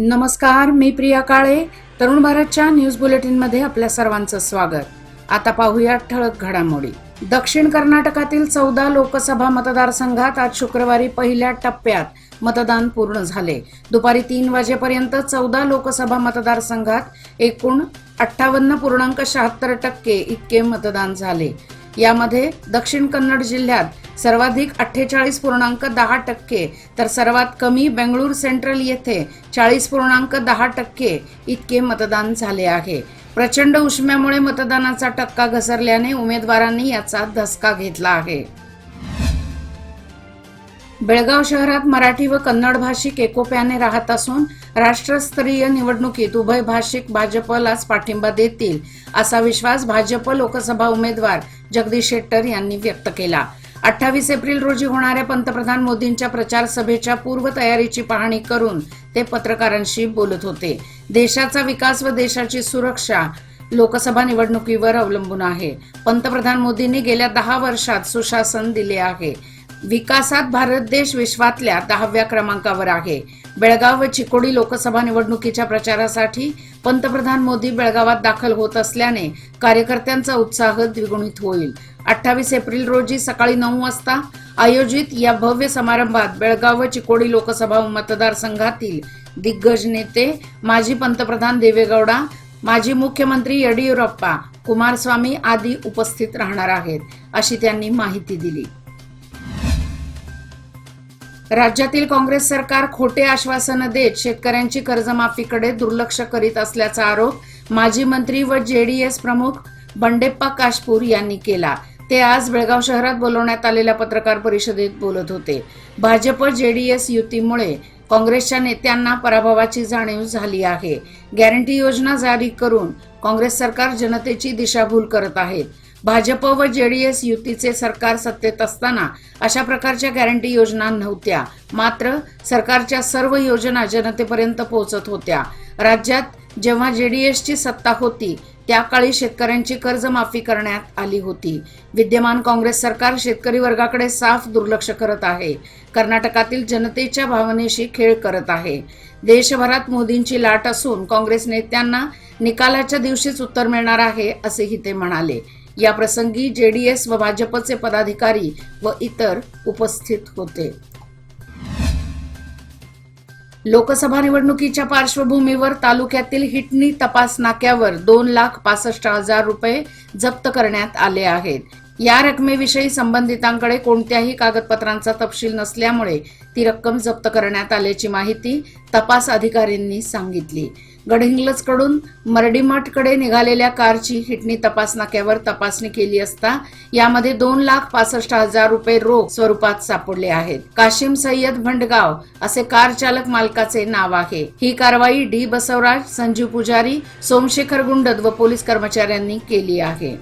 नमस्कार, मी प्रिया काळे. तरुण भारतच्या न्यूज बुलेटिनमध्ये आपल्या सर्वांचं स्वागत. आता पाहूया ठळक घडामोडी. दक्षिण कर्नाटकातील 14 लोकसभा मतदारसंघात आज शुक्रवारी पहिल्या टप्प्यात मतदान पूर्ण झाले. दुपारी 3 वाजेपर्यंत 14 लोकसभा मतदारसंघात एकूण 58.76% इतके मतदान झाले. यामध्ये दक्षिण कन्नड जिल्ह्यात सर्वाधिक 48.10% तर सर्वात कमी बेंगळूर सेंट्रल येथे 40.10% इतके मतदान झाले आहे. प्रचंड उष्म्यामुळे मतदानाचा टक्का घसरल्याने उमेदवारांनी याचा धसका घेतला आहे. बेळगाव शहरात मराठी व कन्नड भाषिक एकोप्याने राहत असून राष्ट्रस्तरीय निवडणुकीत उभय भाषिक भाजपलाच पाठिंबा देतील असा विश्वास भाजप लोकसभा उमेदवार जगदीश शेट्टर यांनी व्यक्त केला. 28 एप्रिल रोजी होणाऱ्या पंतप्रधान मोदींच्या प्रचार सभेच्या पूर्वतयारीची पाहणी करून ते पत्रकारांशी बोलत होते. देशाचा विकास व देशाची सुरक्षा लोकसभा निवडणुकीवर अवलंबून आहे. पंतप्रधान मोदींनी गेल्या 10 वर्षात सुशासन दिले आहे. विकासात भारत देश विश्वातल्या 10व्या क्रमांकावर आहे. बेळगाव व चिकोडी लोकसभा निवडणुकीच्या प्रचारासाठी पंतप्रधान मोदी बेळगावात दाखल होत असल्याने कार्यकर्त्यांचा उत्साह द्विगुणित होईल. 28 एप्रिल रोजी सकाळी 9 वाजता आयोजित या भव्य समारंभात बेळगाव व चिकोडी लोकसभा मतदारसंघातील दिग्गज नेते, माजी पंतप्रधान देवेगौडा, माजी मुख्यमंत्री येडियुरप्पा, कुमारस्वामी आदी उपस्थित राहणार आहेत, अशी त्यांनी माहिती दिली. राज्यातील काँग्रेस सरकार खोटे आश्वासनं देत शेतकऱ्यांची कर्जमाफीकडे दुर्लक्ष करीत असल्याचा आरोप माजी मंत्री व जेडीएस प्रमुख बंडेप्पा काशपूर यांनी केला. ते आज बेळगाव शहरात बोलवण्यात आलेल्या पत्रकार परिषदेत बोलत होते. भाजप जेडीएस युतीमुळे काँग्रेसच्या नेत्यांना पराभवाची जाणीव झाली आहे. गॅरंटी योजना जारी करून काँग्रेस सरकार जनतेची दिशाभूल करत आहेत. भाजप व जेडीएस युतीचे सरकार सत्तेत असताना अशा प्रकारच्या गॅरंटी योजना नव्हत्या. मात्र सरकारच्या सर्व योजना जनतेपर्यंत पोहोचत होत्या. राज्यात जेव्हा जेडीएसची सत्ता होती त्या काळी शेतकऱ्यांची कर्जमाफी करण्यात आली होती. विद्यमान काँग्रेस सरकार शेतकरी वर्गाकडे साफ दुर्लक्ष करत आहे. कर्नाटकातील जनतेच्या भावनेशी खेळ करत आहे. देशभरात मोदींची लाट असून काँग्रेस नेत्यांना निकालाच्या दिवशीच उत्तर मिळणार आहे, असेही ते म्हणाले. या प्रसंगी जेडीएस व भाजपचे पदाधिकारी व इतर उपस्थित होते. लोकसभा निवडणुकीच्या पार्श्वभूमीवर तालुक्यातील हिटणी तपास नाक्यावर 2,65,000 रुपये जप्त करण्यात आले आहेत. या रकमेविषयी संबंधितांकडे कोणत्याही कागदपत्रांचा तपशील नसल्यामुळे ती रक्कम जप्त करण्यात आल्याची माहिती तपास अधिकाऱ्यांनी सांगितली. गडहिंग्लजकडून मर्डीमठकडे निघालेल्या कारची हिटणी तपास नाक्यावर तपासणी केली असता यामध्ये 2,65,000 रुपये रोख स्वरूपात सापडले आहेत. काशिम सय्यद भंडगाव असे कार चालक मालकाचे नाव आहे. ही कारवाई डी बसवराज, संजीव पुजारी, सोमशेखर गुंडद व पोलीस कर्मचाऱ्यांनी केली आहे.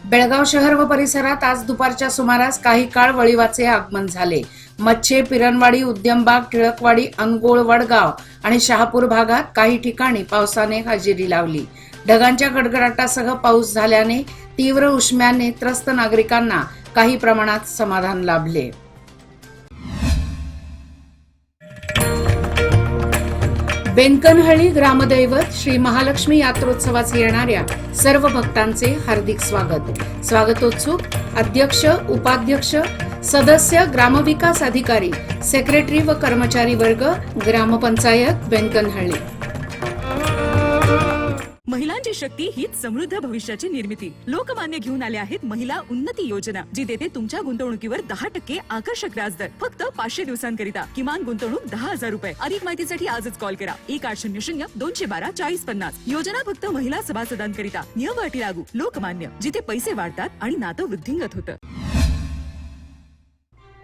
बेळगाव शहर व परिसरात आज दुपारच्या सुमारास काही काळ वळिवाचे आगमन झाले. मच्छे, पिरणवाडी, उद्यमबाग, टिळकवाडी, अनगोळ, वडगाव आणि शहापूर भागात काही ठिकाणी पावसाने हजेरी लावली. ढगांच्या गडगडाटासह पाऊस झाल्याने तीव्र उष्म्याने त्रस्त नागरिकांना काही प्रमाणात समाधान लाभले. बेंकनहळ्ली ग्रामदैवत श्री महालक्ष्मी यात्रोत्सवास येणाऱ्या सर्व भक्तांचे हार्दिक स्वागत. स्वागतोत्सुक अध्यक्ष, उपाध्यक्ष, सदस्य, ग्रामविकास अधिकारी, सेक्रेटरी व कर्मचारी वर्ग, ग्रामपंचायत बेंकनहळ्ली. महिलांची शक्ती हीच समृद्ध भविष्याची निर्मिती. लोकमान्य घेऊन आले आहेत महिला उन्नती योजना, जी देते तुमच्या गुंतवणुकीवर 10% आकर्षक व्याजदर फक्त 500 दिवसांकरिता. किमान गुंतवणूक 10,000 रुपये. अधिक माहितीसाठी आजच कॉल करा 1800-212-4050. योजना फक्त महिला सभासदांकरिता. नियम अटी लागू. लोकमान्य, जिथे पैसे वाढतात आणि नातं वृद्धिंगत होतं.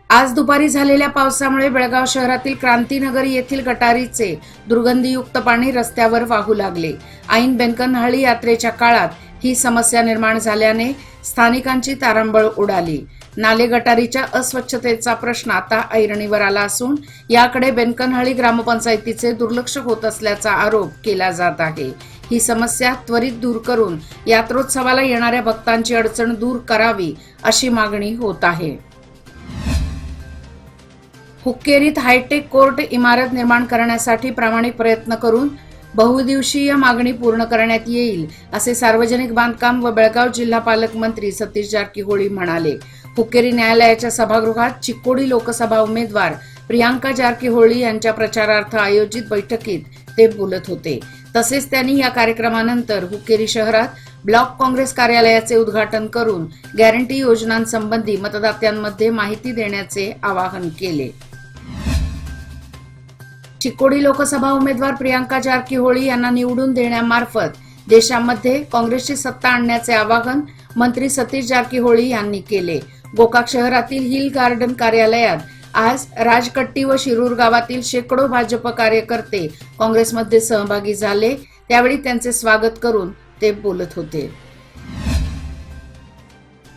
आज दुपारी झालेल्या पावसामुळे बेळगाव शहरातील क्रांतीनगर येथील गटारीचे दुर्गंधीयुक्त पाणी रस्त्यावर वाहू लागले. ऐन बेंकनहळ्ली यात्रेच्या काळात ही समस्या निर्माण झाल्याने स्थानिकांची तारंबळ उडाली. नाले गटारीच्या अस्वच्छतेचा प्रश्न आता ऐरणीवर आला असून याकडे बेंकनहळ्ली ग्रामपंचायतीचे दुर्लक्ष होत असल्याचा आरोप केला जात आहे. ही समस्या त्वरित दूर करून यात्रोत्सवाला येणाऱ्या भक्तांची अडचण दूर करावी, अशी मागणी होत आहे. हुक्केरीत हायटेक कोर्ट इमारत निर्माण करण्यासाठी प्रामाणिक प्रयत्न करून बहुदिवसीय मागणी पूर्ण करण्यात येईल, असे सार्वजनिक बांधकाम व बेळगाव जिल्हा पालकमंत्री सतीश जारकीहोळी म्हणाले. हुक्केरी न्यायालयाच्या सभागृहात चिक्कोडी लोकसभा उमेदवार प्रियांका जारकीहोळी यांच्या प्रचारार्थ आयोजित बैठकीत ते बोलत होते. तसेच त्यांनी या कार्यक्रमानंतर हुक्केरी शहरात ब्लॉक काँग्रेस कार्यालयाचे उद्घाटन करून गॅरंटी योजनांसंबंधी मतदात्यांमध्ये माहिती देण्याचे आवाहन केले. चिक्कोडी लोकसभा उमेदवार प्रियांका जारकीहोळी यांना निवडून देण्यामार्फत देशामध्ये काँग्रेसची सत्ता आणण्याचे आवाहन मंत्री सतीश जारकीहोळी यांनी केले. गोकाक शहरातील हिल गार्डन कार्यालयात आज राजकट्टी व शिरूर गावातील शेकडो भाजप कार्यकर्ते काँग्रेसमध्ये सहभागी झाले. त्यावेळी त्यांचे स्वागत करून ते बोलत होते.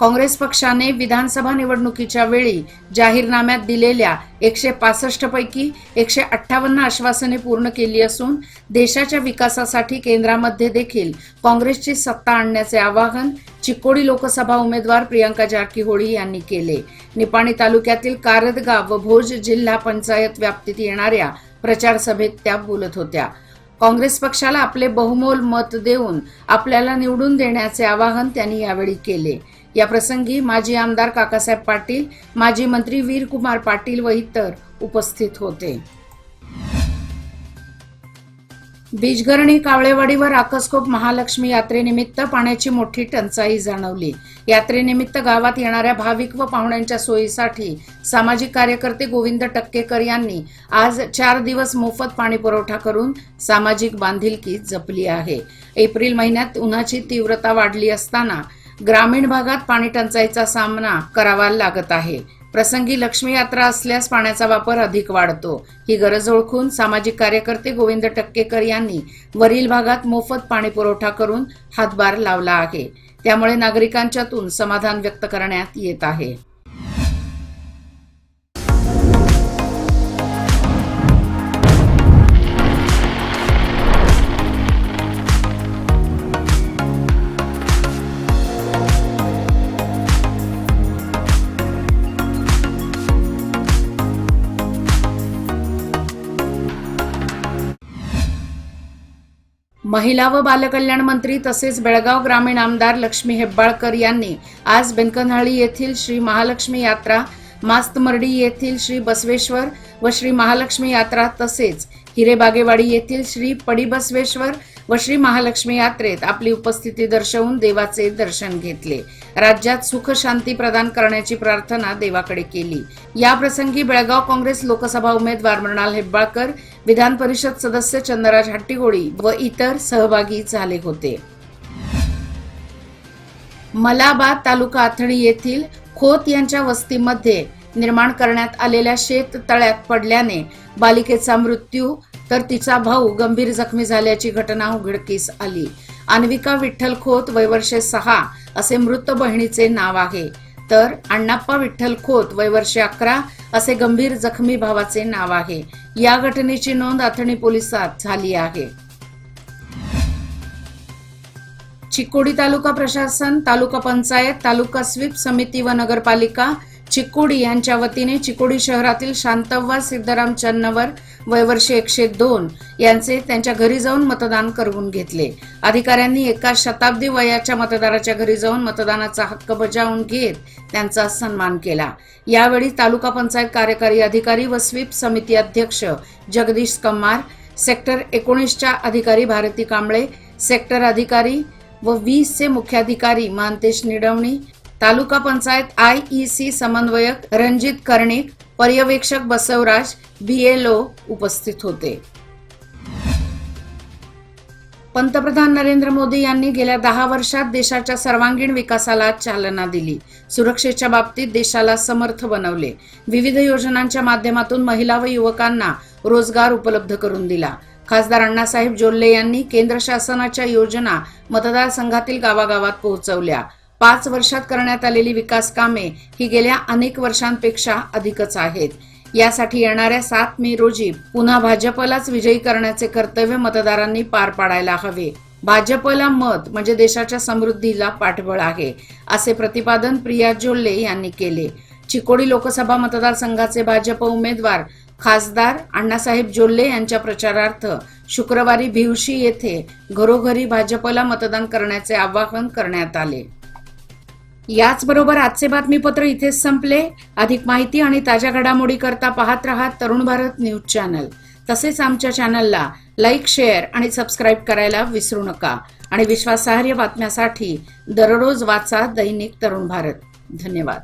काँग्रेस पक्षाने विधानसभा निवडणुकीच्या वेळी जाहीरनाम्यात दिलेल्या 165 पैकी 158 आश्वासने पूर्ण केली असून देशाच्या विकासासाठी केंद्रामध्ये देखील काँग्रेसची सत्ता आणण्याचे आवाहन चिक्कोडी लोकसभा उमेदवार प्रियांका जारकीहोळी यांनी केले. निपाणी तालुक्यातील कारदगाव व भोज जिल्हा पंचायत व्याप्तीत येणाऱ्या प्रचार सभेत त्या बोलत होत्या. काँग्रेस पक्षाला आपले बहुमोल मत देऊन आपल्याला निवडून देण्याचे आवाहन त्यांनी यावेळी केले. या प्रसंगी माजी आमदार काकासाहेब पाटील, माजी मंत्री वीरकुमार पाटील व इतर उपस्थित होते. बीजगरणी कावळेवाडी व राकसकोप महालक्ष्मी यात्रेनिमित्त पाण्याची मोठी टंचाई जाणवली. यात्रेनिमित्त गावात येणाऱ्या भाविक व पाहुण्यांच्या सोयीसाठी सामाजिक कार्यकर्ते गोविंद टक्केकर यांनी आज 4 दिवस मोफत पाणी पुरवठा करून सामाजिक बांधिलकी जपली आहे. एप्रिल महिन्यात उन्हाची तीव्रता वाढली असताना ग्रामीण भागात पाणी टंचाईचा सामना करावा लागत आहे. प्रसंगी लक्ष्मी यात्रा असल्यास पाण्याचा वापर अधिक वाढतो. ही गरज ओळखून सामाजिक कार्यकर्ते गोविंद टक्केकर यांनी वरील भागात मोफत पाणी पुरवठा करून हातभार लावला आहे. त्यामुळे नागरिकांच्यातून समाधान व्यक्त करण्यात येत आहे. महिला व बालकल्याण मंत्री तसेच बेळगाव ग्रामीण आमदार लक्ष्मी हेब्बाळकर यांनी आज बेनकनहळ्ळी येथील श्री महालक्ष्मी यात्रा, मास्तमर्डी येथील श्री बसवेश्वर व श्री महालक्ष्मी यात्रा तसेच हिरेबागेवाडी येथील श्री पडीबसवेश्वर व श्री महालक्ष्मी यात्रेत आपली उपस्थिती दर्शवून देवाचे दर्शन घेतले. राज्यात सुख शांती प्रदान करण्याची प्रार्थना देवाकडे केली. या प्रसंगी बेळगाव काँग्रेस लोकसभा उमेदवार मृणाल हेब्बाळकर, विधान परिषद सदस्य चंद्रराज हट्टीगोळी व इतर सहभागी झाले होते. मलाबाद तालुका आथणी येथील खोत यांच्या वस्तीमध्ये निर्माण करण्यात आलेल्या शेत तळ्यात पडल्याने बालिकेचा मृत्यू तर तिचा भाऊ गंभीर जखमी झाल्याची घटना उघडकीस आली. अन्विका विठ्ठल खोत वय वर्षे 6 असे मृत बहिणीचे नाव आहे, तर अण्णाप्पा विठ्ठल खोत वय वर्षे 11 असे गंभीर जखमी भावाचे नाव आहे. या घटनेची नोंद आथणी पोलिसात झाली आहे. चिक्कोडी तालुका प्रशासन, तालुका पंचायत, तालुका स्वीप समिती व नगरपालिका चिक्कोडी यांच्या वतीने चिक्कोडी शहरातील शांतव्वा सिद्धराम चन्नवर वय वर्षे 102 यांचे त्यांच्या घरी जाऊन मतदान करवून घेतले. अधिकाऱ्यांनी एका शताब्दी वयाच्या मतदाराच्या घरी जाऊन मतदानाचा हक्क बजावून घेत त्यांचा सन्मान केला. यावेळी तालुका पंचायत कार्यकारी अधिकारी व स्वीप समिती अध्यक्ष जगदीश कम्मार, सेक्टर 19च्या अधिकारी भारती कांबळे, सेक्टर अधिकारी व 20चे मुख्याधिकारी महांतेश निडवणी, तालुका पंचायत IEC समन्वयक रणजित कर्णिक, पर्यवेक्षक बसवराज, BLO उपस्थित होते. पंतप्रधान नरेंद्र मोदी यांनी गेल्या 10 वर्षात देशाच्या सर्वांगीण विकासाला चालना दिली. सुरक्षेच्या बाबतीत देशाला समर्थ बनवले. विविध योजनांच्या माध्यमातून महिला व युवकांना रोजगार उपलब्ध करून दिला. खासदार अण्णासाहेब जोल्ले यांनी केंद्र शासनाच्या योजना मतदारसंघातील गावागावात पोहोचवल्या. 5 वर्षात करण्यात आलेली विकास कामे ही गेल्या अनेक वर्षांपेक्षा अधिकच आहेत. यासाठी येणाऱ्या 7 मे रोजी पुन्हा भाजपलाच विजयी करण्याचे कर्तव्य मतदारांनी पार पाडायला हवे. भाजपला मत म्हणजे देशाच्या समृद्धीला पाठबळ आहे, असे प्रतिपादन प्रिया जोल्ले यांनी केले. चिकोडी लोकसभा मतदारसंघाचे भाजप उमेदवार खासदार अण्णासाहेब जोल्ले यांच्या प्रचारार्थ शुक्रवारी भिवशी येथे घरोघरी भाजपला मतदान करण्याचे आवाहन करण्यात आले. याचबरोबर आजचे बातमीपत्र इथेच संपले. अधिक माहिती आणि ताज्या घडामोडी करता पाहत रहा तरुण भारत न्यूज चॅनल. तसेच आमच्या चॅनलला लाईक, शेअर आणि सबस्क्राईब करायला विसरू नका. आणि विश्वासार्ह बातम्यासाठी दररोज वाचा दैनिक तरुण भारत. धन्यवाद.